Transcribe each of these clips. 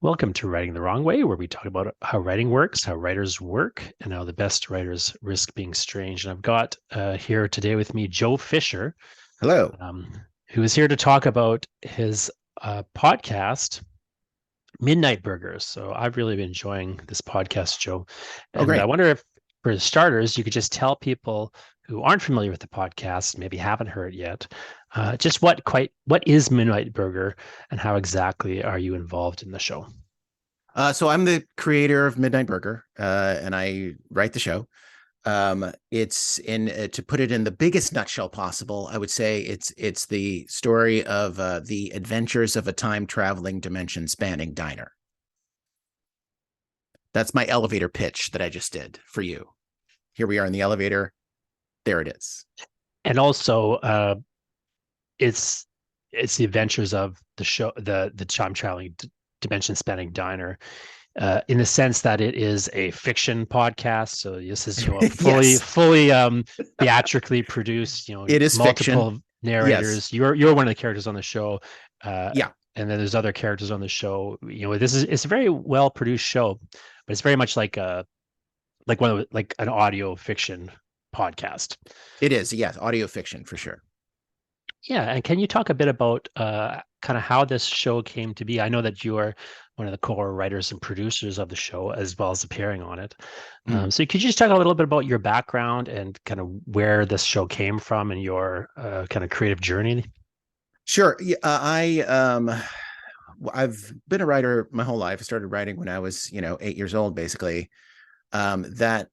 Welcome to Writing the Wrong Way, where we talk about how writing works, how writers work, and how the best writers risk being strange. And I've got here today with me Joe Fisher, Hello. um, who is here to talk about his podcast, Midnight Burgers. So I've really been enjoying this podcast, Joe. Oh, And I great. wonder if, for starters, you could just tell people who aren't familiar with the podcast, maybe haven't heard yet, just what is Midnight Burger, and how exactly are you involved in the show? So I'm the creator of Midnight Burger, and I write the show. It's in to put it in the biggest nutshell possible. I would say it's the story of the adventures of a time traveling, dimension spanning diner. That's my elevator pitch that I just did for you. Here we are in the elevator. There it is. And also it's it's the adventures of the show, the time traveling dimension spanning diner, in the sense that it is a fiction podcast. So this is, fully Yes, fully theatrically produced, it is fiction. multiple Yes. narrators. You're one of the characters on the show, uh Yeah, and then there's other characters on the show. It's a very well produced show, but it's very much like like an audio fiction podcast. it is. Yes, audio fiction for sure. Yeah, and can you talk a bit about kind of how this show came to be? I know that you are one of the core writers and producers of the show, as well as appearing on it. Mm. So could you just talk a little bit about your background and kind of where this show came from and your kind of creative journey? Sure. Yeah, I've been a writer my whole life. I started writing when I was, 8 years old, basically. That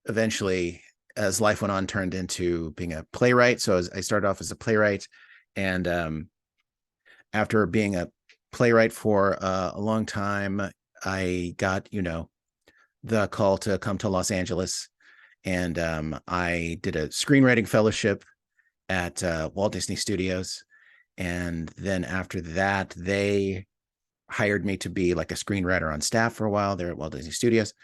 eventually, as life went on, turned into being a playwright. So I started off as a playwright, and after being a playwright for a long time, I got, the call to come to Los Angeles, and I did a screenwriting fellowship at Walt Disney Studios. And then after that, they hired me to be like a screenwriter on staff for a while there at Walt Disney Studios.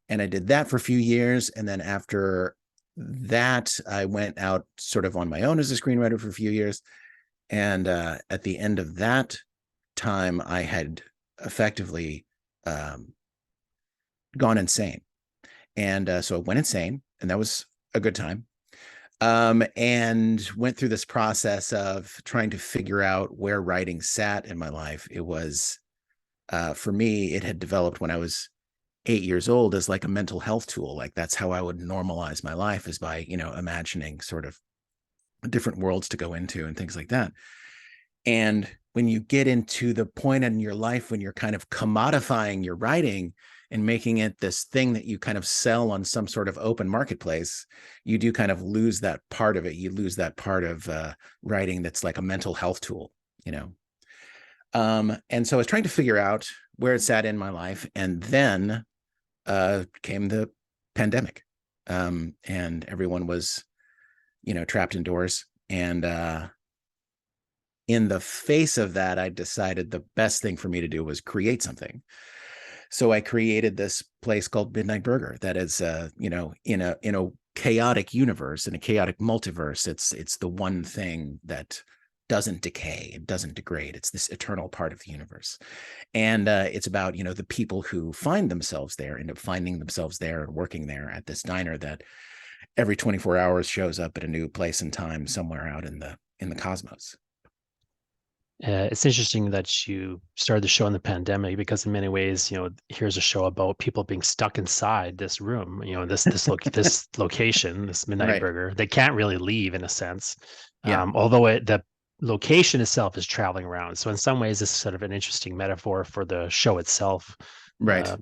And I did that for a few years. And then after that, I went out sort of on my own as a screenwriter for a few years. And at the end of that time, I had effectively um, gone insane. And so I went insane, and that was a good time. And went through this process of trying to figure out where writing sat in my life. It was, for me, it had developed when I was 8 years old as like a mental health tool. Like that's how I would normalize my life, is by, imagining sort of different worlds to go into and things like that. And when you get into the point in your life when you're kind of commodifying your writing and making it this thing that you kind of sell on some sort of open marketplace, you do kind of lose that part of it. You lose that part of writing that's like a mental health tool, you know? And so I was trying to figure out where it sat in my life. And then came the pandemic, and everyone was, trapped indoors. And in the face of that, I decided the best thing for me to do was create something. So I created this place called Midnight Burger that is, in a chaotic universe, in a chaotic multiverse. It's the one thing that doesn't decay, it doesn't degrade. It's this eternal part of the universe. And it's about, the people who find themselves there, end up finding themselves there and working there at this diner that every 24 hours shows up at a new place and time somewhere out in the cosmos. It's interesting that you started the show in the pandemic, because in many ways, here's a show about people being stuck inside this room, this location, this Midnight Right. Burger. They can't really leave, in a sense, Yeah. although the location itself is traveling around. So in some ways, this is sort of an interesting metaphor for the show itself. Right. Uh,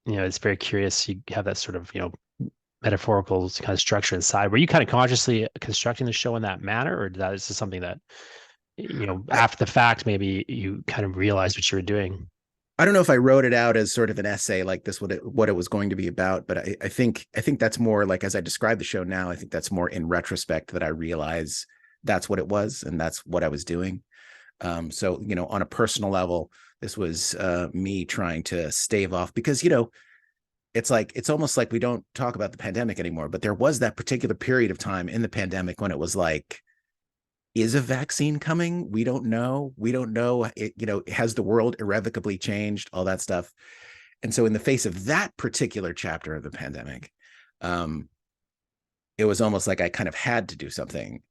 it's very curious. You have that sort of metaphorical kind of structure inside. Were you kind of consciously constructing the show in that manner, or that is this something that I, after the fact, maybe you kind of realized what you were doing? I don't know if I wrote it out as sort of an essay like this, what it was going to be about, but I think that's more like, as I describe the show now, I think that's more in retrospect that I realize that's what it was and that's what I was doing. So on a personal level, this was me trying to stave off, because it's almost like we don't talk about the pandemic anymore, but there was that particular period of time in the pandemic when it was like is a vaccine coming? We don't know. We don't know. Has the world irrevocably changed? All that stuff. And so, in the face of that particular chapter of the pandemic, um, it was almost like I kind of had to do something,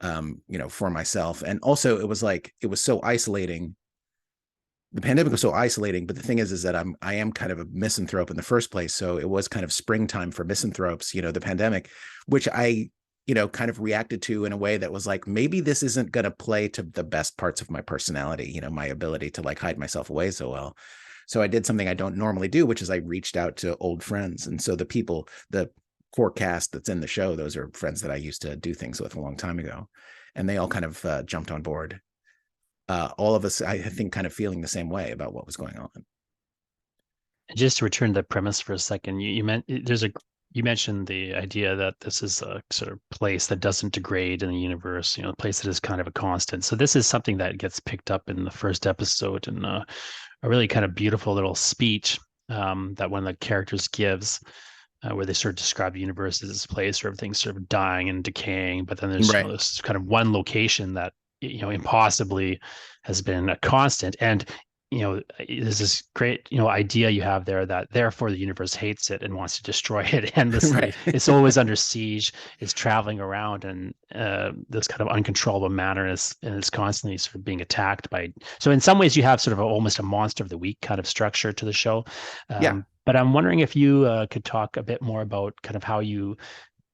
for myself. And also, it was like it was so isolating. The pandemic was so isolating, but the thing is that I am kind of a misanthrope in the first place. So it was kind of springtime for misanthropes, the pandemic, which I, kind of reacted to in a way that was like, maybe this isn't going to play to the best parts of my personality, my ability to like hide myself away so well. So I did something I don't normally do, which is I reached out to old friends. And so the core cast that's in the show, those are friends that I used to do things with a long time ago. And they all kind of jumped on board. All of us, I think, kind of feeling the same way about what was going on. Just to return to the premise for a second, you mentioned the idea that this is a sort of place that doesn't degrade in the universe, a place that is kind of a constant. So this is something that gets picked up in the first episode in a really kind of beautiful little speech that one of the characters gives, where they sort of describe the universe as this place where everything's sort of dying and decaying, but then there's Right. this kind of one location that impossibly has been a constant. And there's this great idea you have there that therefore the universe hates it and wants to destroy it endlessly. Right. It's always under siege, is traveling around in this kind of uncontrollable manner, and it's constantly sort of being attacked by. So in some ways you have sort of almost a monster of the week kind of structure to the show. Yeah. But I'm wondering if you could talk a bit more about kind of how you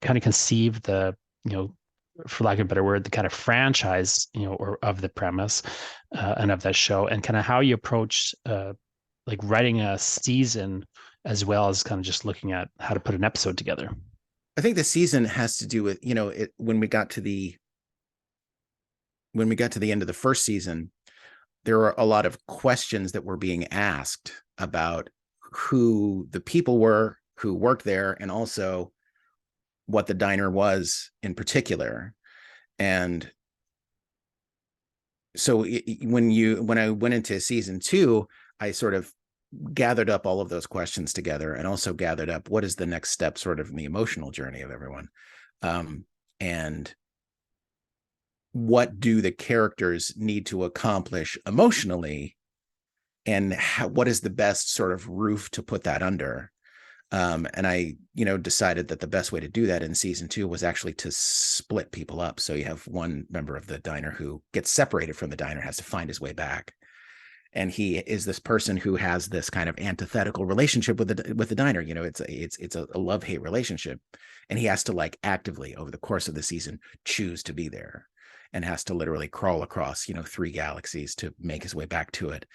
kind of conceive the, for lack of a better word, the kind of franchise, or of the premise and of that show, and kind of how you approach like writing a season as well as kind of just looking at how to put an episode together. I think the season has to do with, when we got to the end of the first season, there were a lot of questions that were being asked about who the people were who worked there, and also what the diner was in particular. And so when I went into season 2, I sort of gathered up all of those questions together, and also gathered up what is the next step sort of in the emotional journey of everyone. And what do the characters need to accomplish emotionally, and what is the best sort of roof to put that under. And I, decided that the best way to do that in season 2 was actually to split people up. So you have one member of the diner who gets separated from the diner, has to find his way back. And he is this person who has this kind of antithetical relationship with the diner. It's a love-hate relationship. And he has to like actively over the course of the season choose to be there, and has to literally crawl across, 3 galaxies to make his way back to it.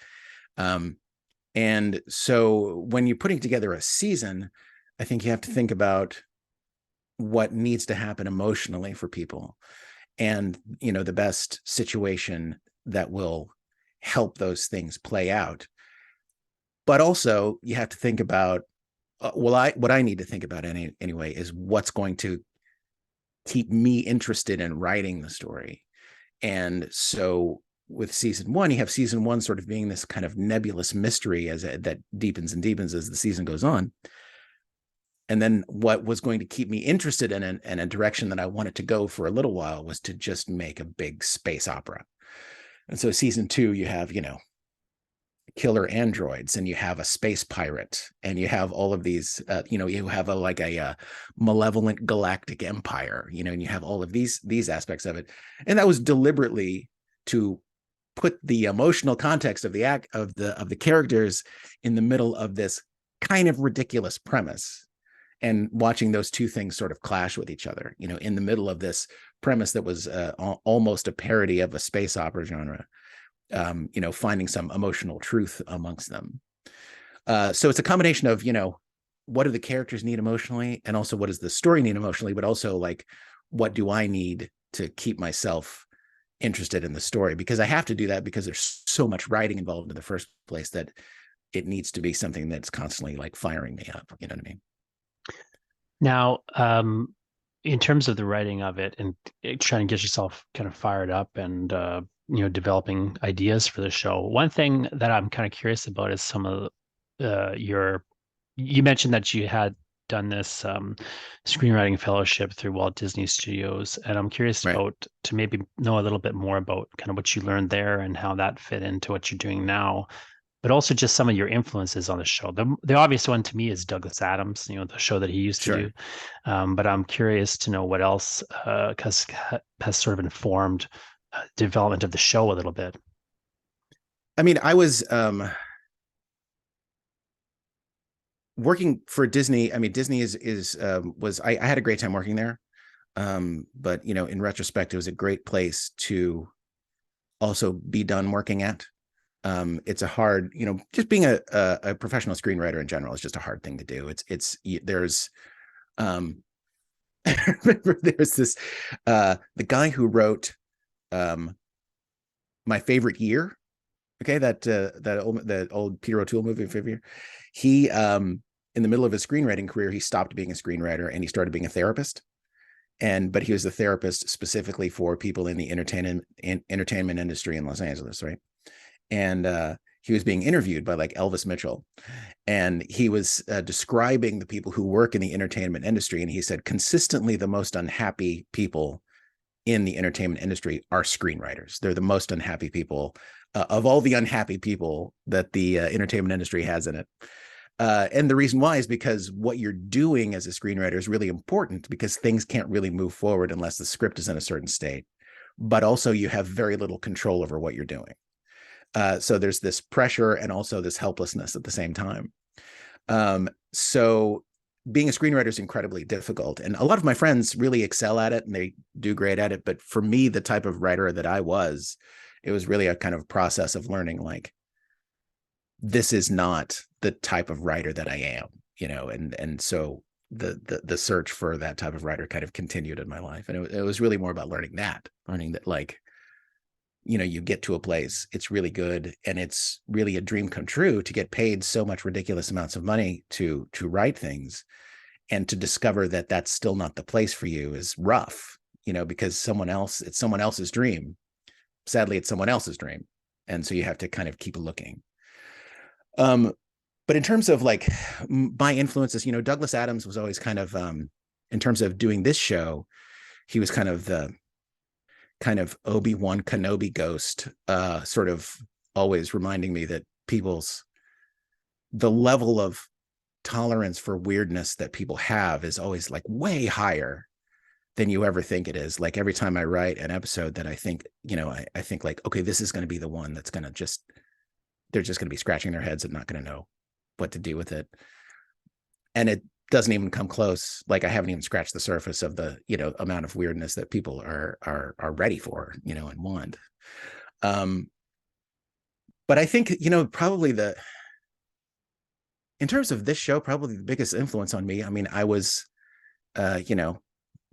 And so when you're putting together a season, I think you have to think about what needs to happen emotionally for people, and, the best situation that will help those things play out. But also you have to think about, what I need to think about anyway is what's going to keep me interested in writing the story. And so with season 1, you have season 1 sort of being this kind of nebulous mystery that deepens and deepens as the season goes on. And then what was going to keep me interested in a direction that I wanted to go for a little while was to just make a big space opera. And so season 2, you have, killer androids, and you have a space pirate, and you have all of these, you have a malevolent galactic empire, and you have all of these aspects of it. And that was deliberately to put the emotional context of the characters in the middle of this kind of ridiculous premise, and watching those two things sort of clash with each other, in the middle of this premise that was almost a parody of a space opera genre, finding some emotional truth amongst them. So it's a combination of, what do the characters need emotionally, and also what does the story need emotionally, but also like, what do I need to keep myself interested in the story? Because I have to do that because there's so much writing involved in the first place that it needs to be something that's constantly like firing me up. You know what I mean? Now, in terms of the writing of it and trying to get yourself kind of fired up and developing ideas for the show, one thing that I'm kind of curious about is some of you mentioned that you had done this screenwriting fellowship through Walt Disney Studios, and I'm curious Right. about to maybe know a little bit more about kind of what you learned there and how that fit into what you're doing now, but also just some of your influences on the show. The obvious one to me is Douglas Adams, the show that he used to do. Sure. But I'm curious to know what else has sort of informed development of the show a little bit. I mean, I was working for Disney. I mean, Disney is was I had a great time working there. But in retrospect, it was a great place to also be done working at. It's a hard, just being a professional screenwriter in general is just a hard thing to do. There's um remember there's this the guy who wrote My Favorite Year. Okay, that old Peter O'Toole movie, Favorite Year. He in the middle of his screenwriting career, he stopped being a screenwriter and he started being a therapist. But he was a therapist specifically for people in the entertainment industry in Los Angeles, right? And he was being interviewed by like Elvis Mitchell, and he was describing the people who work in the entertainment industry, and he said consistently the most unhappy people in the entertainment industry are screenwriters. They're the most unhappy people of all the unhappy people that the entertainment industry has in it. And the reason why is because what you're doing as a screenwriter is really important, because things can't really move forward unless the script is in a certain state. But also you have very little control over what you're doing. So there's this pressure and also this helplessness at the same time. So being a screenwriter is incredibly difficult. And a lot of my friends really excel at it and they do great at it. But for me, the type of writer that I was, it was really a kind of process of learning, like, this is not the type of writer that I am, and so the search for that type of writer kind of continued in my life. And it was really more about learning that, like, you get to a place, it's really good, and it's really a dream come true to get paid so much ridiculous amounts of money to write things, and to discover that that's still not the place for you is rough, because it's someone else's dream. Sadly, it's someone else's dream, and so you have to kind of keep looking. But in terms of like my influences, Douglas Adams was always kind of, in terms of doing this show, he was kind of the Obi-Wan Kenobi ghost, sort of always reminding me that the level of tolerance for weirdness that people have is always like way higher than you ever think it is. Like every time I write an episode that I think, I think like, okay, this is going to be the one that's going to they're just going to be scratching their heads and not going to know what to do with it. And it doesn't even come close. Like I haven't even scratched the surface of the, amount of weirdness that people are ready for, and want. But I think, probably in terms of this show, probably the biggest influence on me. I mean, I was,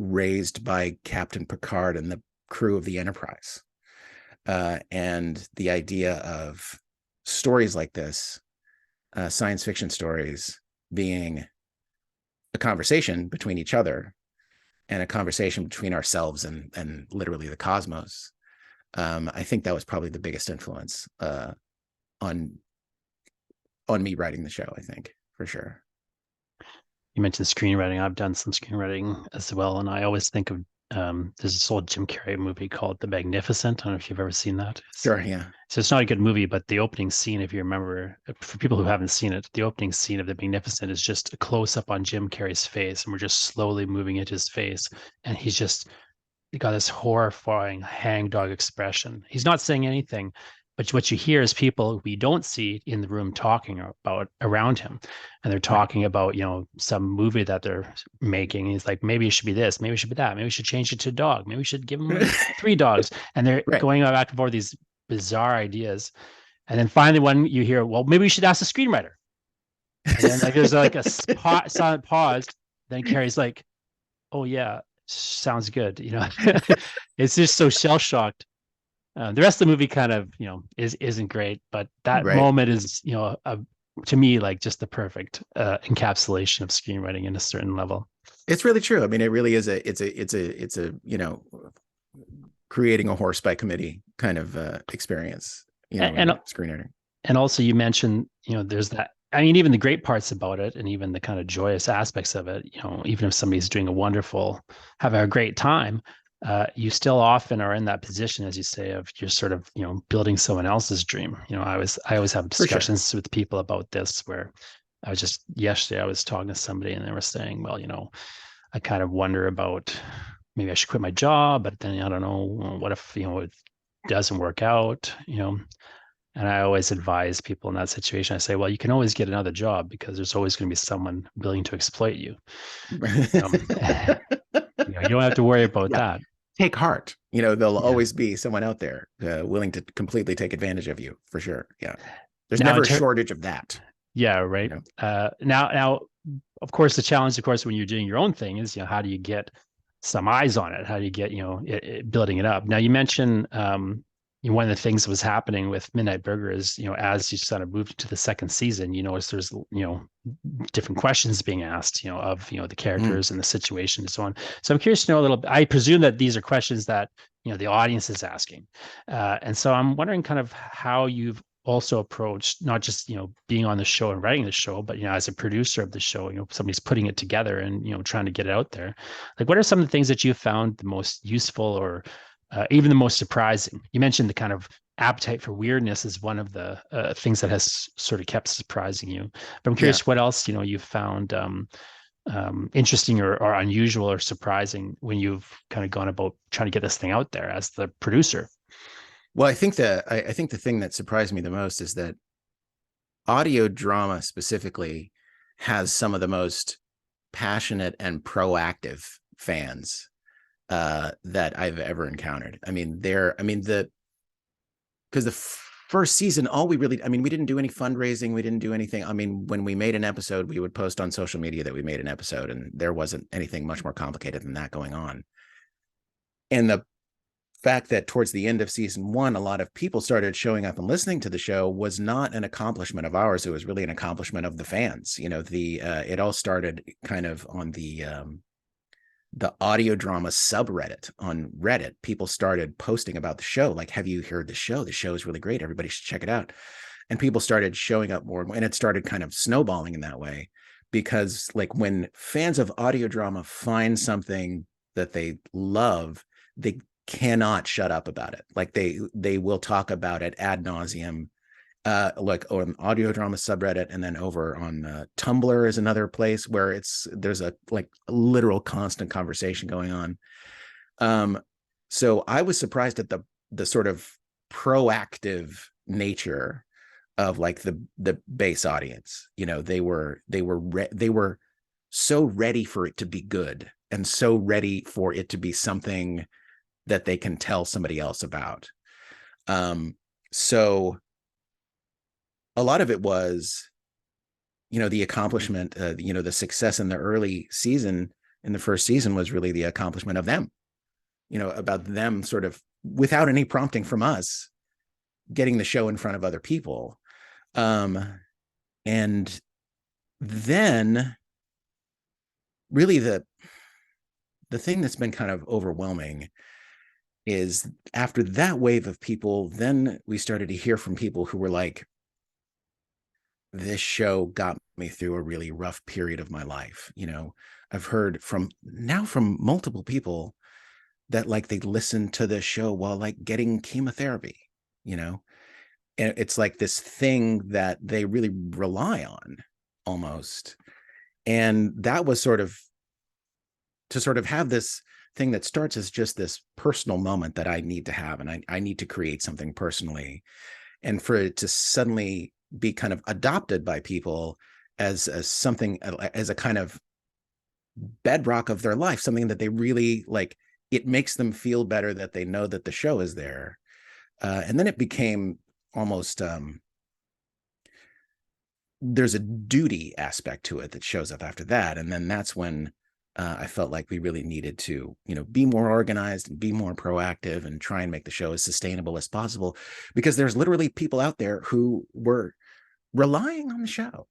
raised by Captain Picard and the crew of the Enterprise. And the idea of stories like this, science fiction stories, being a conversation between each other and a conversation between ourselves and literally the cosmos. I think that was probably the biggest influence on me writing the show, I think, for sure. You mentioned screenwriting. I've done some screenwriting as well, and I always think of there's this old Jim Carrey movie called The Magnificent. I don't know if you've ever seen that. Sure, yeah. So it's not a good movie, but the opening scene, if you remember, for people who haven't seen it, the opening scene of The Magnificent is just a close up on Jim Carrey's face, and we're just slowly moving into his face, and he's got this horrifying hangdog expression. He's not saying anything, but what you hear is people we don't see in the room talking about around him, and they're Right. talking about some movie that they're making. He's like, maybe it should be this, maybe it should be that, maybe we should change it to a dog, maybe we should give him three dogs, and they're Right. going back and forth these bizarre ideas. And then finally, when you hear, well, maybe we should ask the screenwriter, and then like there's like a silent pause. Then Carrie's like, oh yeah, sounds good. It's just so shell shocked. The rest of the movie kind of, isn't great, but that Right. moment is, to me, like just the perfect encapsulation of screenwriting in a certain level. It's really true. I mean, it really is creating a horse by committee kind of experience, And in screenwriting. and also you mentioned, there's that I mean, even the great parts about it and even the kind of joyous aspects of it, even if somebody's doing having a great time, you still often are in that position, as you say, of you're sort of, building someone else's dream. I always have For sure. discussions with people about this where yesterday I was talking to somebody and they were saying, well, I kind of wonder about maybe I should quit my job, but then I don't know, what if, it doesn't work out, and I always advise people in that situation. I say, well, you can always get another job because there's always going to be someone willing to exploit you. Um, you don't have to worry about Yeah. that. Take heart. There'll Yeah. always be someone out there willing to completely take advantage of you, for sure. Yeah. There's Now, never a shortage of that, yeah, you right. know. Now, of course, the challenge, of course, when you're doing your own thing is, how do you get some eyes on it? How do you get, building it up? Now, you mentioned, one of the things that was happening with Midnight Burger is, as you sort of moved to the second season, you notice there's, different questions being asked, of, the Mm. characters and the situation and so on. So I'm curious to know a little bit. I presume that these are questions that, the audience is asking. And so I'm wondering kind of how you've also approached not just, being on the show and writing the show, but, as a producer of the show, somebody's putting it together and, trying to get it out there. Like, what are some of the things that you found the most useful or even the most surprising? You mentioned the kind of appetite for weirdness is one of the things that has sort of kept surprising you. But I'm Yeah. curious what else you've found interesting or unusual or surprising when you've kind of gone about trying to get this thing out there as the producer. Well, I think the thing that surprised me the most is that audio drama specifically has some of the most passionate and proactive fans that I've ever encountered. The because the first season, we didn't do any fundraising, we didn't do anything. I mean, when we made an episode, we would post on social media that we made an episode, and there wasn't anything much more complicated than that going on. And the fact that towards the end of season one, a lot of people started showing up and listening to the show was not an accomplishment of ours. It was really an accomplishment of the fans. It all started kind of on the audio drama subreddit on Reddit. People started posting about the show, like, have you heard the show? The show is really great. Everybody should check it out. And people started showing up more and more, and it started kind of snowballing in that way. Because like when fans of audio drama find something that they love, they cannot shut up about it. Like they will talk about it ad nauseum, like on audio drama subreddit, and then over on Tumblr is another place where there's a like literal constant conversation going on. So I was surprised at the sort of proactive nature of like the base audience. They were so ready for it to be good and so ready for it to be something that they can tell somebody else about. So a lot of it was, the accomplishment, the success in the first season was really the accomplishment of them, about them sort of without any prompting from us, getting the show in front of other people. And then really the thing that's been kind of overwhelming is after that wave of people, then we started to hear from people who were like, this show got me through a really rough period of my life. I've heard from multiple people that like they listen to the show while like getting chemotherapy, you know, and it's like this thing that they really rely on almost. And that was sort of to sort of have this thing that starts as just this personal moment that I need to have. And I need to create something personally. And for it to suddenly be kind of adopted by people as something, as a kind of bedrock of their life, something that they really like, it makes them feel better that they know that the show is there. And then it became almost, there's a duty aspect to it that shows up after that. And then that's when I felt like we really needed to, be more organized and be more proactive and try and make the show as sustainable as possible, because there's literally people out there who were relying on the show.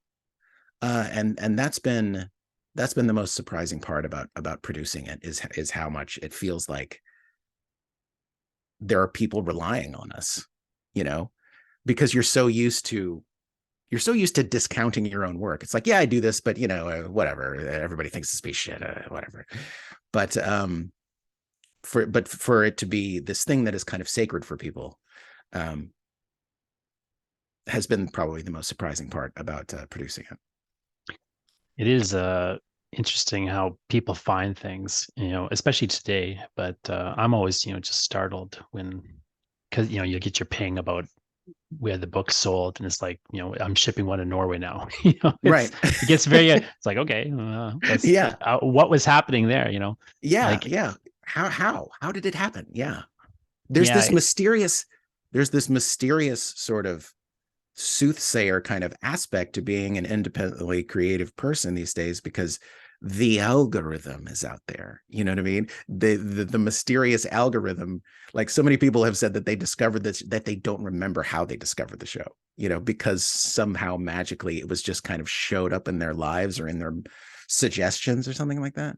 And that's been the most surprising part about producing it is how much it feels like there are people relying on us, because you're so used to, you're so used to discounting your own work. It's like, yeah, I do this, but whatever. Everybody thinks this piece of shit, whatever. But for it to be this thing that is kind of sacred for people, um, has been probably the most surprising part about producing it. It is interesting how people find things, especially today. But I'm always, just startled when, because you get your ping about where the book's sold, and it's like, I'm shipping one to Norway now. Right. It gets very, it's like, okay, that's Yeah. what was happening there. Yeah. Like, Yeah. How did it happen? Yeah. There's yeah, this mysterious, there's this mysterious sort of soothsayer kind of aspect to being an independently creative person these days, because the algorithm is out there. You know what I mean? The mysterious algorithm. Like, so many people have said that they discovered this, that they don't remember how they discovered the show, because somehow magically it was just kind of showed up in their lives or in their suggestions or something like that.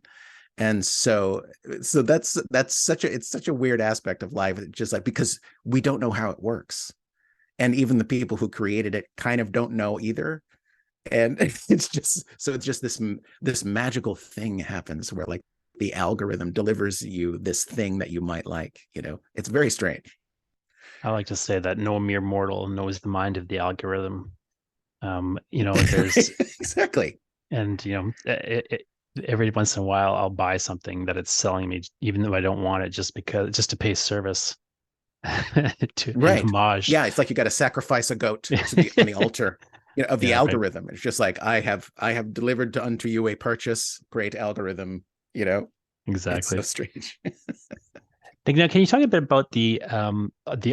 And so that's such a weird aspect of life. Just like, because we don't know how it works, and even the people who created it kind of don't know either. And it's just this magical thing happens where, like, the algorithm delivers you this thing that you might like. It's very strange. I like to say that no mere mortal knows the mind of the algorithm. There's Exactly. and every once in a while I'll buy something that it's selling me, even though I don't want it, just to pay service to in Right. homage. Yeah, it's like you got to sacrifice a goat to the on the altar, of the Yeah, right. algorithm. It's just like, I have delivered unto you a purchase, great algorithm. It's so Exactly. strange. Now, can you talk a bit about the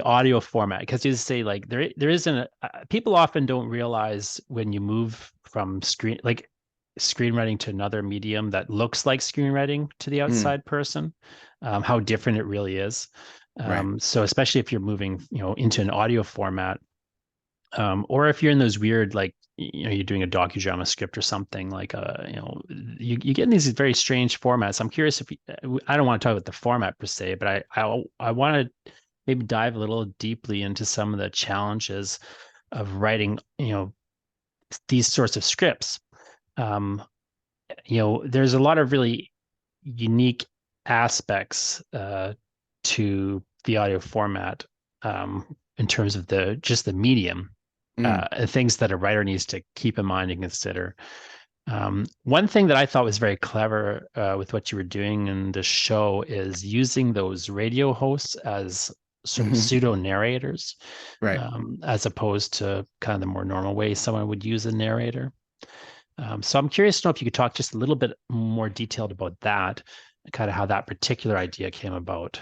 audio format? Because you say, like, there isn't people often don't realize when you move from screenwriting to another medium that looks like screenwriting to the Mm, outside person, how different it really is. right. So especially if you're moving, into an audio format, or if you're in those weird, like, you're doing a docudrama script or something, like you get in these very strange formats. I'm curious if I don't want to talk about the format per se, but I want to maybe dive a little deeply into some of the challenges of writing, these sorts of scripts. um there's a lot of really unique aspects to the audio format, in terms of the medium, Mm, things that a writer needs to keep in mind and consider. One thing that I thought was very clever, with what you were doing in the show, is using those radio hosts as sort of mhm. pseudo narrators, Right. as opposed to kind of the more normal way someone would use a narrator. So I'm curious to know if you could talk just a little bit more detailed about that, kind of how that particular idea came about.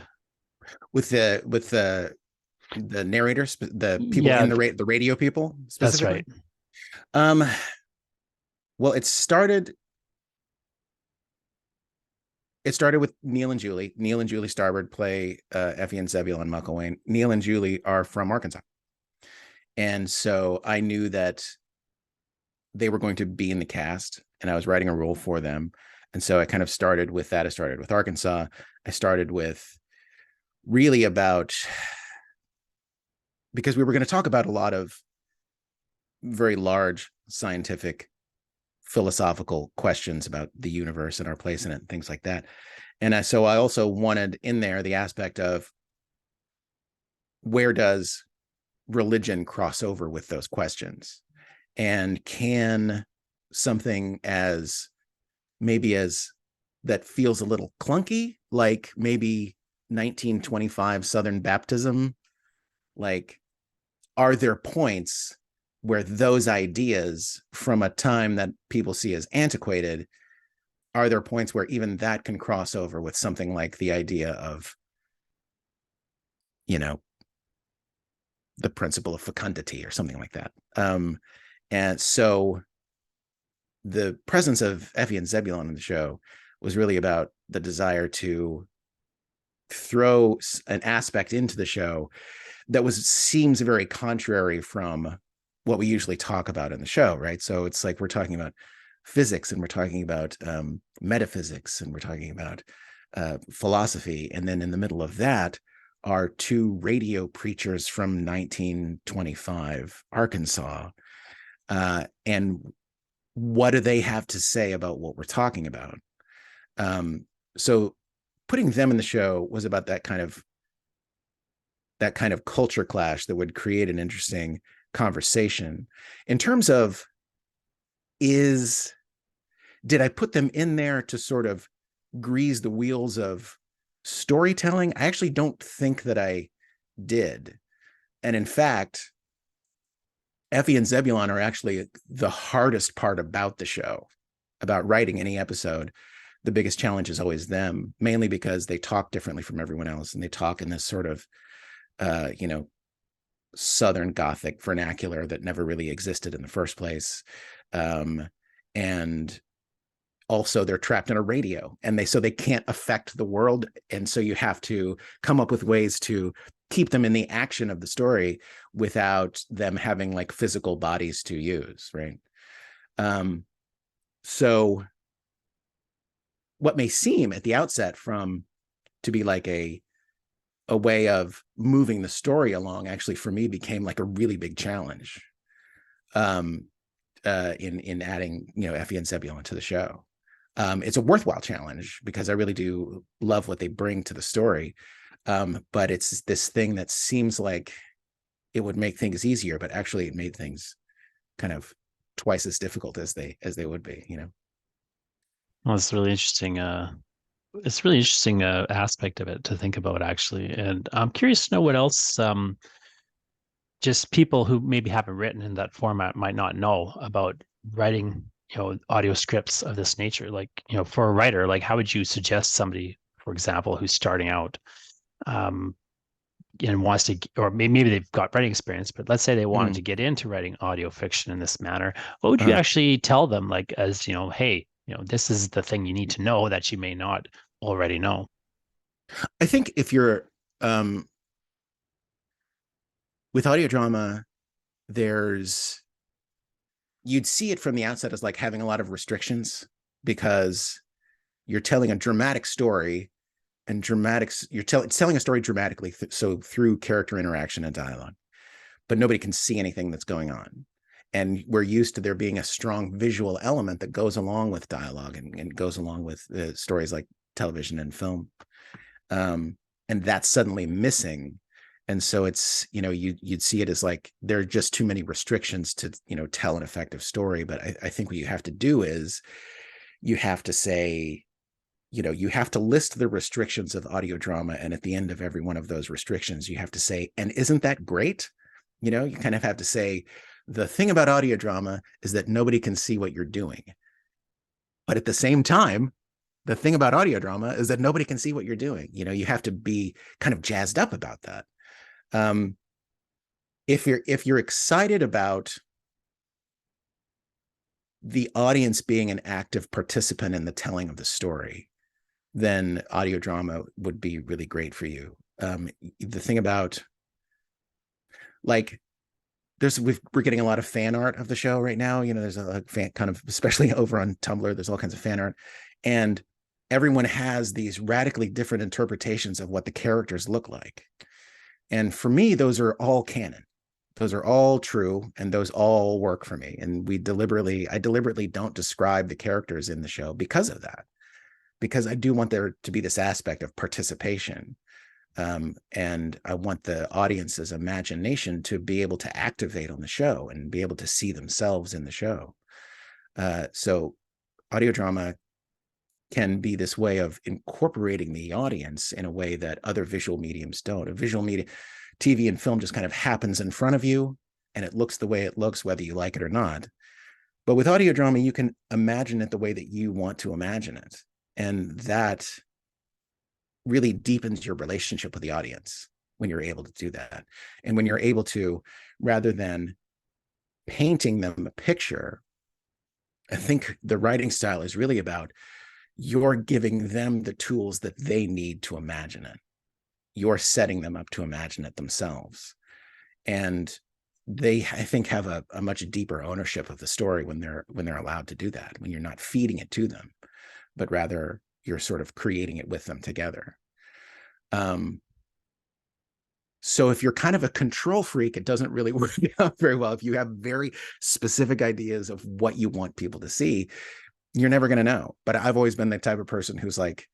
With the narrators, the people Yeah, in the radio people that's right. specifically. Um, well, it started with Neil and Julie. Neil and Julie Starbird play Effie and Zebulon McElwain. Neil and Julie are from Arkansas, and so I knew that they were going to be in the cast, and I was writing a role for them. And so I kind of started with that. I started with Arkansas. I started with really about, because we were going to talk about a lot of very large scientific philosophical questions about the universe and our place in it and things like that. And so I also wanted in there the aspect of, where does religion cross over with those questions? And can something as maybe as that feels a little clunky, like maybe 1925 Southern baptism, like, are there points where those ideas from a time that people see as antiquated, are there points where even that can cross over with something like the idea of, you know, the principle of fecundity or something like that? And so the presence of Effie and Zebulon in the show was really about the desire to throw an aspect into the show that seems very contrary from what we usually talk about in the show, right? So it's like we're talking about physics, and we're talking about metaphysics, and we're talking about philosophy, and then in the middle of that are two radio preachers from 1925 Arkansas, and what do they have to say about what we're talking about? So putting them in the show was about that kind of culture clash that would create an interesting conversation. In terms of, is did I put them in there to sort of grease the wheels of storytelling? I actually don't think that I did. And in fact, Effie and Zebulon are actually the hardest part about the show, about writing any episode. The biggest challenge is always them, mainly because they talk differently from everyone else, and they talk in this sort of, you know, Southern Gothic vernacular that never really existed in the first place. And also they're trapped in a radio, and they can't affect the world, and so you have to come up with ways to keep them in the action of the story without them having like physical bodies to use, right? So what may seem at the outset from to be like a way of moving the story along actually for me became like a really big challenge, in adding, you know, Effie and Zebulon to the show. It's a worthwhile challenge because I really do love what they bring to the story. But it's this thing that seems like it would make things easier, but actually it made things kind of twice as difficult as they would be, you know. Well, it's really interesting. It's really interesting aspect of it to think about actually, and I'm curious to know what else just people who maybe haven't written in that format might not know about writing, audio scripts of this nature. Like, for a writer, like how would you suggest somebody, for example, who's starting out, um, and wants to, or maybe they've got writing experience, but let's say they wanted Mm. to get into writing audio fiction in this manner, what would you uh, actually tell them, like, as, hey, this is the thing you need to know that you may not already know? I think if you're, um, with audio drama, there's you'd see it from the outset as like having a lot of restrictions because you're telling a dramatic story, and telling a story dramatically, so through character interaction and dialogue, but nobody can see anything that's going on. And we're used to there being a strong visual element that goes along with dialogue, and goes along with stories like television and film. Um, and that's suddenly missing. And so it's, you'd see it as like there are just too many restrictions to, tell an effective story. But I think what you have to do is you have to say, you have to list the restrictions of audio drama. And at the end of every one of those restrictions, you have to say, and isn't that great? You kind of have to say, the thing about audio drama is that nobody can see what you're doing. But at the same time, the thing about audio drama is that nobody can see what you're doing. You have to be kind of jazzed up about that. Um, if you're excited about the audience being an active participant in the telling of the story, then audio drama would be really great for you. The thing about, like, we're getting a lot of fan art of the show right now. There's a fan kind of, especially over on Tumblr, there's all kinds of fan art, and everyone has these radically different interpretations of what the characters look like. And for me, those are all canon. Those are all true, and those all work for me. And I deliberately don't describe the characters in the show because of that, because I do want there to be this aspect of participation. And I want the audience's imagination to be able to activate on the show and be able to see themselves in the show. So audio drama can be this way of incorporating the audience in a way that other visual mediums don't. A visual medium, TV and film, just kind of happens in front of you, and it looks the way it looks, whether you like it or not. But with audio drama, you can imagine it the way that you want to imagine it. And that really deepens your relationship with the audience when you're able to do that. And when you're able to, rather than painting them a picture, I think the writing style is really about, you're giving them the tools that they need to imagine it. You're setting them up to imagine it themselves. And they, I think, have a much deeper ownership of the story when they're allowed to do that, when you're not feeding it to them, but rather you're sort of creating it with them together. Um, So if you're kind of a control freak, it doesn't really work out very well. If you have very specific ideas of what you want people to see, you're never going to know. But I've always been the type of person who's like,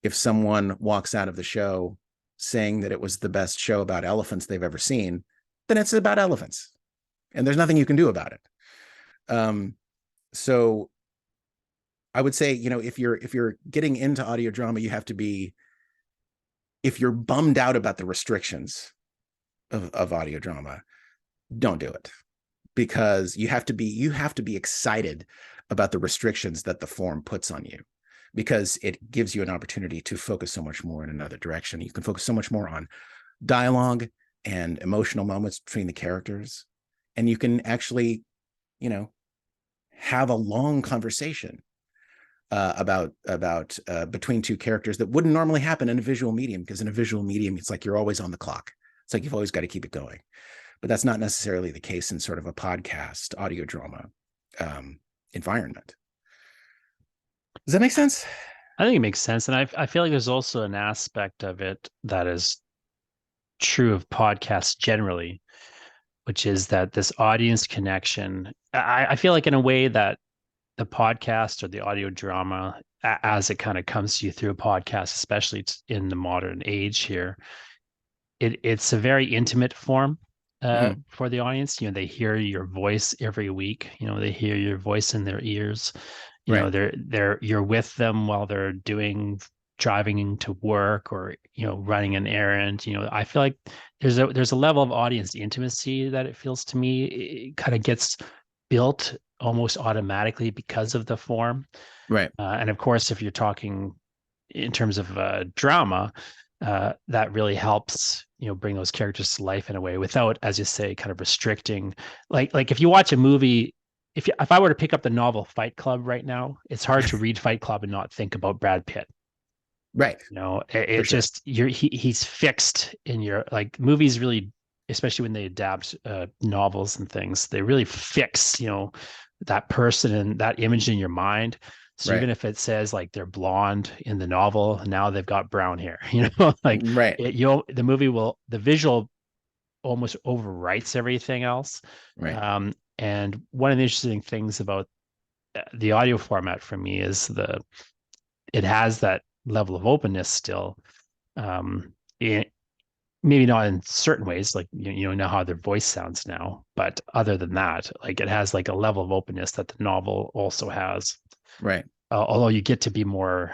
if someone walks out of the show saying that it was the best show about elephants they've ever seen, then it's about elephants, and there's nothing you can do about it. So I would say, if you're getting into audio drama, you have to be, if you're bummed out about the restrictions of audio drama, don't do it, because you have to be excited about the restrictions that the form puts on you, because it gives you an opportunity to focus so much more in another direction. You can focus so much more on dialogue and emotional moments between the characters, and you can actually, you know, have a long conversation about between two characters that wouldn't normally happen in a visual medium, because in a visual medium, it's like you're always on the clock. It's like you've always got to keep it going. But that's not necessarily the case in sort of a podcast audio drama environment. Does that make sense? I think it makes sense, and I feel like there's also an aspect of it that is true of podcasts generally, which is that this audience connection. I feel like in a way that the podcast or the audio drama, as it kind of comes to you through a podcast, especially in the modern age here, it's a very intimate form Mm-hmm. for the audience. They hear your voice every week. They hear your voice in their ears. Right. You're with them while they're driving into work, or running an errand. I feel like there's a level of audience intimacy that it feels to me it kind of gets built almost automatically because of the form. Right. And of course, if you're talking in terms of drama, that really helps bring those characters to life in a way without, as you say, kind of restricting. Like if you watch a movie, if I were to pick up the novel Fight Club right now, it's hard to read Fight Club and not think about Brad Pitt. Right. For It's sure. just he's fixed in your, like, movies really, especially when they adapt novels and things, they really fix that person and that image in your mind. So Right. even if it says like they're blonde in the novel, now they've got brown hair, like Right. the visual almost overwrites everything else. Right. And one of the interesting things about the audio format for me is it has that level of openness still. Um, it, Maybe not in certain ways, like know how their voice sounds now, but other than that, like, it has like a level of openness that the novel also has. Right. Although you get to be more,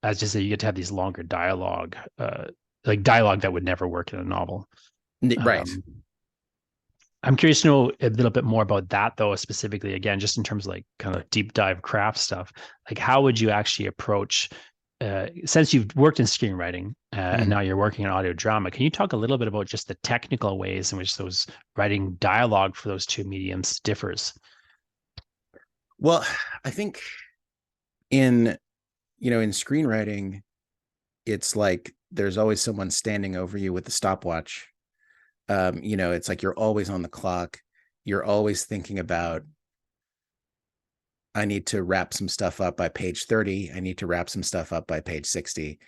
as you say, you get to have these longer dialogue, like dialogue that would never work in a novel. Right. Um, I'm curious to know a little bit more about that, though, specifically, again, just in terms of like kind of deep dive craft stuff. Like, how would you actually approach, since you've worked in screenwriting and Mhm. now you're working in audio drama, can you talk a little bit about just the technical ways in which those writing dialogue for those two mediums differs? Well, I think in in screenwriting, it's like there's always someone standing over you with the stopwatch. It's like you're always on the clock. You're always thinking about, I need to wrap some stuff up by page 30. I need to wrap some stuff up by page 60.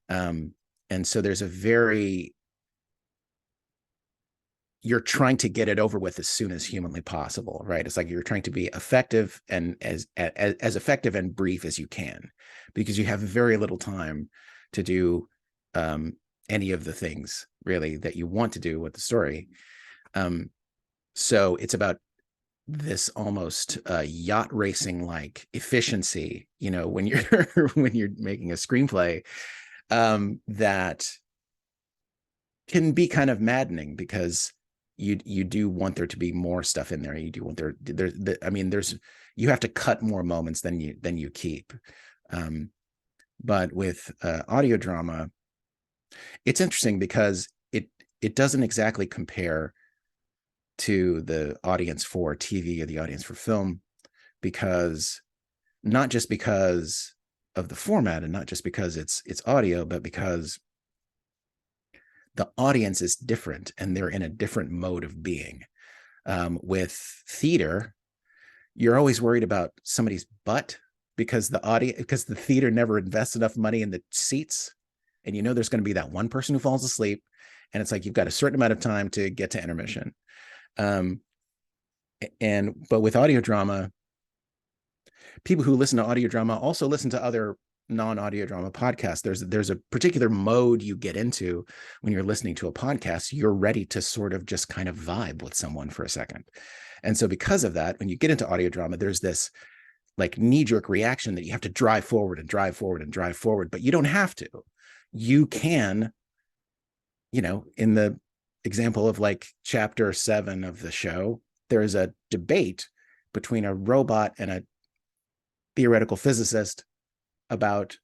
Um, and so there's a very, you're trying to get it over with as soon as humanly possible, right? It's like you're trying to be effective and as effective and brief as you can, because you have very little time to do any of the things really that you want to do with the story. So it's about this almost yacht racing like efficiency, when you're when you're making a screenplay, that can be kind of maddening, because you do want there to be more stuff in there. You do want I mean, you have to cut more moments than you keep. But with audio drama, it's interesting because it doesn't exactly compare to the audience for TV or the audience for film, because not just because of the format and not just because it's audio, but because the audience is different and they're in a different mode of being. With theater, you're always worried about somebody's butt, because the theater never invests enough money in the seats. and you know there's going to be that one person who falls asleep, and it's like you've got a certain amount of time to get to intermission. Um, but with audio drama, people who listen to audio drama also listen to other non-audio drama podcasts. There's a particular mode you get into when you're listening to a podcast. You're ready to sort of just kind of vibe with someone for a second. And so because of that, when you get into audio drama, there's this like knee-jerk reaction that you have to drive forward and drive forward and drive forward, but you don't have to. You can, in the example of like chapter 7 of the show, there's a debate between a robot and a theoretical physicist about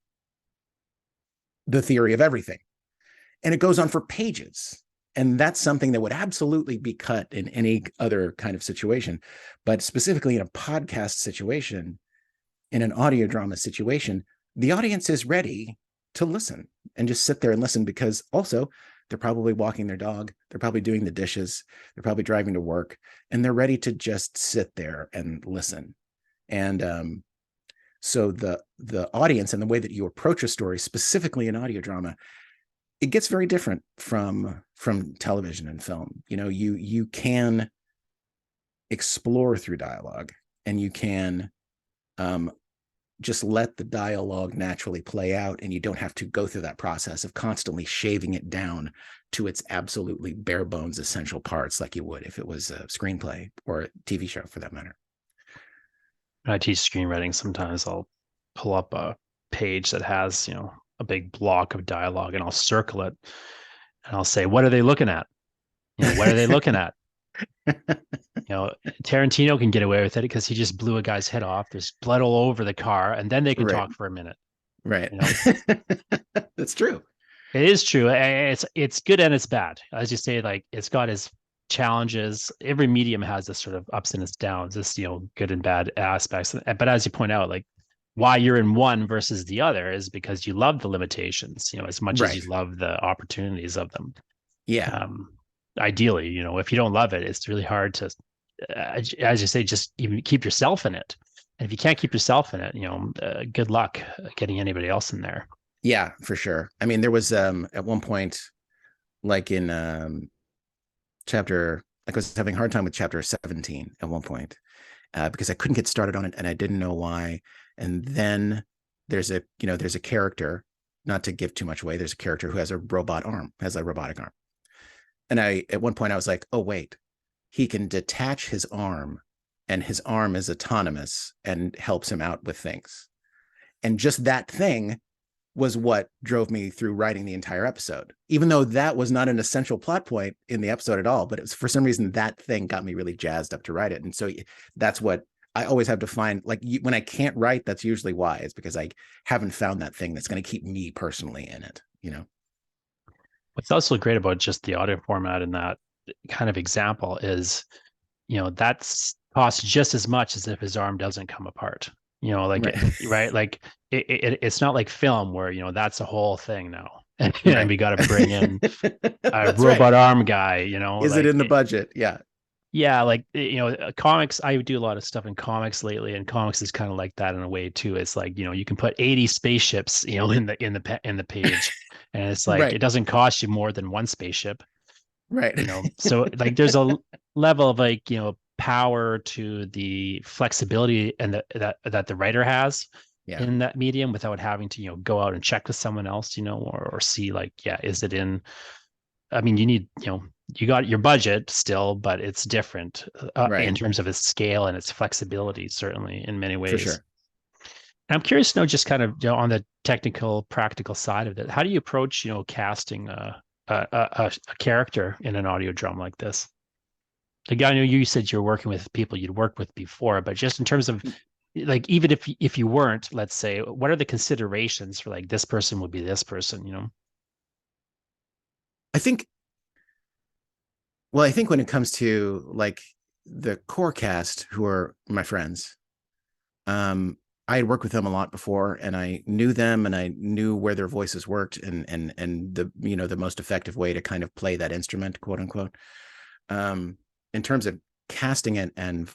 the theory of everything. And it goes on for pages. And that's something that would absolutely be cut in any other kind of situation. But specifically in a podcast situation, in an audio drama situation, the audience is ready to listen and just sit there and listen, because also they're probably walking their dog, they're probably doing the dishes, they're probably driving to work, and they're ready to just sit there and listen. And so the audience and the way that you approach a story, specifically in audio drama, it gets very different from television and film. You can explore through dialogue, and you can just let the dialogue naturally play out, and you don't have to go through that process of constantly shaving it down to its absolutely bare bones essential parts, like you would if it was a screenplay or a TV show for that matter. When I teach screenwriting, sometimes I'll pull up a page that has, a big block of dialogue, and I'll circle it and I'll say, what are they looking at? What are they looking at? Tarantino can get away with it because he just blew a guy's head off. There's blood all over the car, and then they can Right. talk for a minute. Right. That's true. It is true. It's good and it's bad. As you say, like it's got its challenges. Every medium has this sort of ups and its downs, this good and bad aspects. But as you point out, like why you're in one versus the other is because you love the limitations, as much as you love the opportunities of them. Yeah. Ideally, if you don't love it, it's really hard to, as you say, just even keep yourself in it. And if you can't keep yourself in it, good luck getting anybody else in there. Yeah, for sure. I mean, there was at one point, like in chapter, like I was having a hard time with chapter 17 at one point because I couldn't get started on it and I didn't know why. And then there's a character, not to give too much away, there's a character who has a robotic arm. And at one point I was like, oh, wait, he can detach his arm and his arm is autonomous and helps him out with things. And just that thing was what drove me through writing the entire episode, even though that was not an essential plot point in the episode at all. But it was, for some reason, that thing got me really jazzed up to write it. And so that's what I always have to find. Like when I can't write, that's usually why. It's because I haven't found that thing that's going to keep me personally in it, What's also great about just the audio format in that kind of example is, that's costs just as much as if his arm doesn't come apart. Right? Like it's not like film where that's a whole thing now, and we got to bring in a robot arm guy. Is it in the budget? Yeah, like comics. I do a lot of stuff in comics lately, and comics is kind of like that in a way too. It's like you can put 80 spaceships in the page, and it's like it doesn't cost you more than one spaceship, right? So like there's a level of like power to the flexibility and that the writer has in that medium without having to go out and check with someone else, or see like, is it in, I mean, you need, you got your budget still, but it's different in terms of its scale and its flexibility, certainly in many ways. For sure. And I'm curious to know, just kind of on the technical, practical side of it, how do you approach casting a character in an audio drama like this? Like, I know you said you're working with people you'd worked with before, but just in terms of like, even if you weren't, let's say, what are the considerations for like this person would be this person? I think when it comes to like the core cast, who are my friends, I had worked with them a lot before, and I knew them, and I knew where their voices worked, and the the most effective way to kind of play that instrument, quote unquote. In terms of casting it, and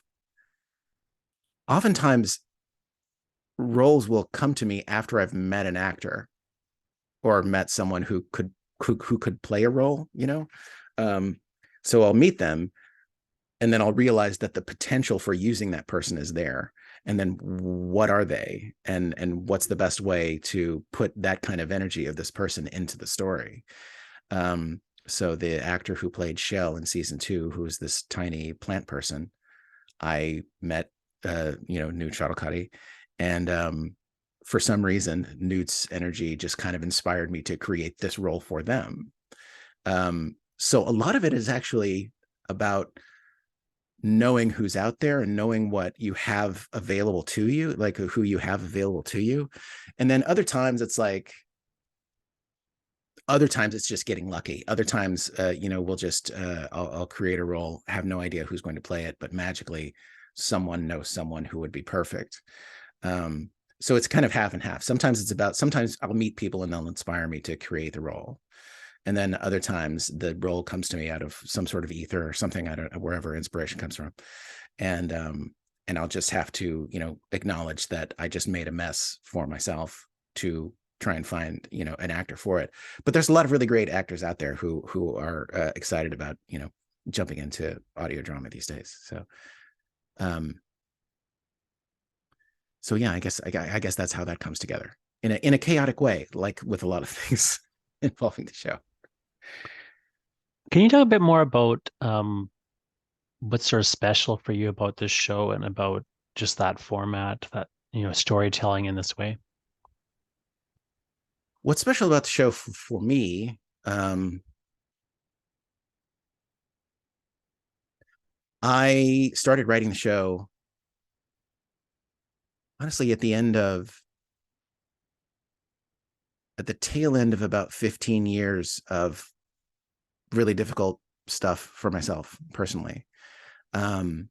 oftentimes roles will come to me after I've met an actor, or met someone who could play a role, you know. Um, so I'll meet them, and then I'll realize that the potential for using that person is there. And then what are they, and what's the best way to put that kind of energy of this person into the story. So the actor who played Shell in season 2, who was this tiny plant person, I met, Newt Chotolkati, and for some reason, Newt's energy just kind of inspired me to create this role for them. So a lot of it is actually about knowing who's out there and knowing what you have available to you, like who you have available to you. And then other times it's just getting lucky. Other times, we'll just, I'll create a role, have no idea who's going to play it, but magically someone knows someone who would be perfect. So it's kind of half and half. Sometimes I'll meet people and they'll inspire me to create the role. And then other times the role comes to me out of some sort of ether or something. I don't know, wherever inspiration comes from. And I'll just have to, acknowledge that I just made a mess for myself to try and find, an actor for it. But there's a lot of really great actors out there who are excited about, jumping into audio drama these days. So yeah, I guess that's how that comes together in a chaotic way, like with a lot of things involving the show. Can you talk a bit more about what's sort of special for you about this show and about just that format, that storytelling in this way? What's special about the show for me? I started writing the show honestly at the tail end of about 15 years of really difficult stuff for myself personally. And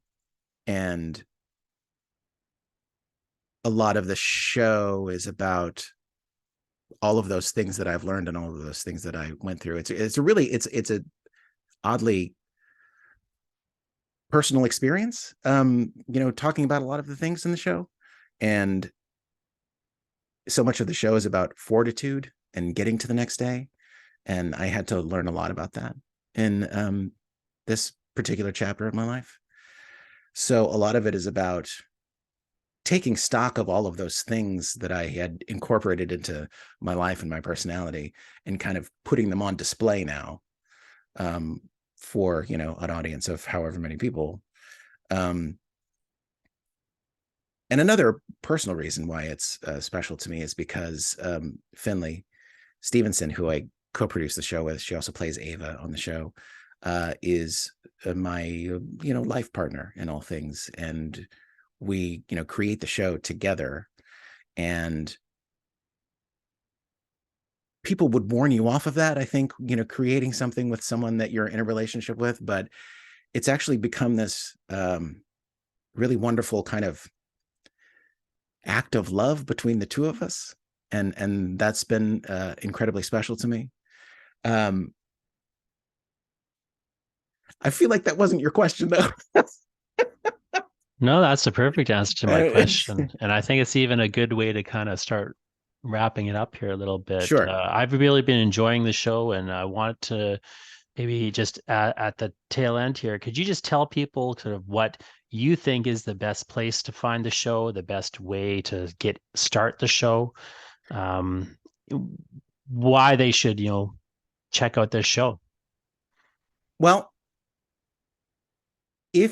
a lot of the show is about all of those things that I've learned and all of those things that I went through. It's a oddly personal experience, talking about a lot of the things in the show. And so much of the show is about fortitude and getting to the next day. And I had to learn a lot about that in this particular chapter of my life. So a lot of it is about taking stock of all of those things that I had incorporated into my life and my personality and kind of putting them on display now, for, an audience of however many people. And another personal reason why it's special to me is because Finley Stevenson, who I co-produced the show with, she also plays Ava on the show, is my, life partner in all things. And we, create the show together, and people would warn you off of that. I think, creating something with someone that you're in a relationship with, but it's actually become this really wonderful kind of act of love between the two of us. And that's been incredibly special to me. I feel like that wasn't your question though. No, that's the perfect answer to my question. And I think it's even a good way to kind of start wrapping it up here a little bit. Sure. I've really been enjoying the show, and I want to maybe just at the tail end here, could you just tell people sort of what you think is the best place to find the show, the best way to start the show, um, why they should, check out this show? Well, a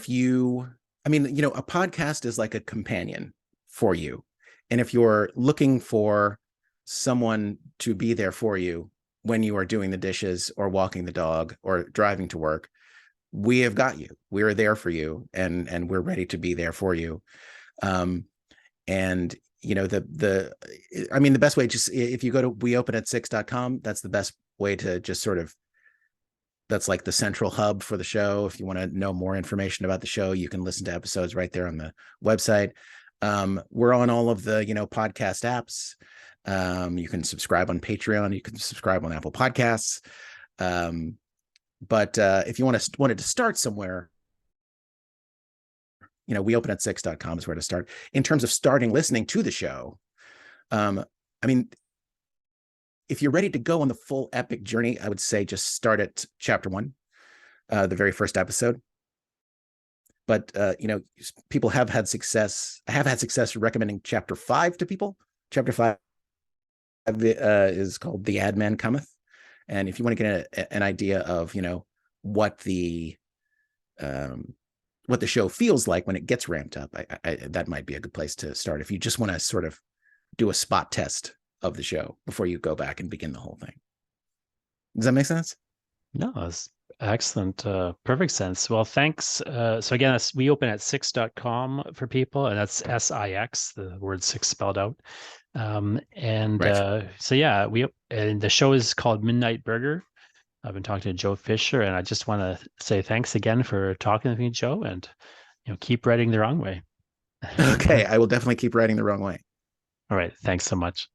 podcast is like a companion for you. And if you're looking for someone to be there for you when you are doing the dishes or walking the dog or driving to work, we have got you. We're there for you, and we're ready to be there for you. And the best way, just if you go to weopenat6.com, that's the best way to just sort of, that's like the central hub for the show. If you want to know more information about the show, you can listen to episodes right there on the website. We're on all of the, podcast apps. You can subscribe on Patreon. You can subscribe on Apple Podcasts. But if you wanted to start somewhere, weopenat6.com is where to start. In terms of starting listening to the show, I mean, if you're ready to go on the full epic journey, I would say just start at chapter 1, the very first episode. But people have had success. I have had success recommending chapter 5 to people. Chapter 5 is called "The Ad Man Cometh," and if you want to get an idea of what the what the show feels like when it gets ramped up, that might be a good place to start if you just want to sort of do a spot test of the show before you go back and begin the whole thing. Does that make sense? No, it's excellent. Perfect sense. Well, thanks. So again, we open at six.com for people, and that's SIX, the word six spelled out. Right. So yeah, and the show is called Midnight Burger. I've been talking to Joe Fisher, and I just want to say thanks again for talking with me, Joe, and keep writing the wrong way. Okay, I will definitely keep writing the wrong way. All right, thanks so much.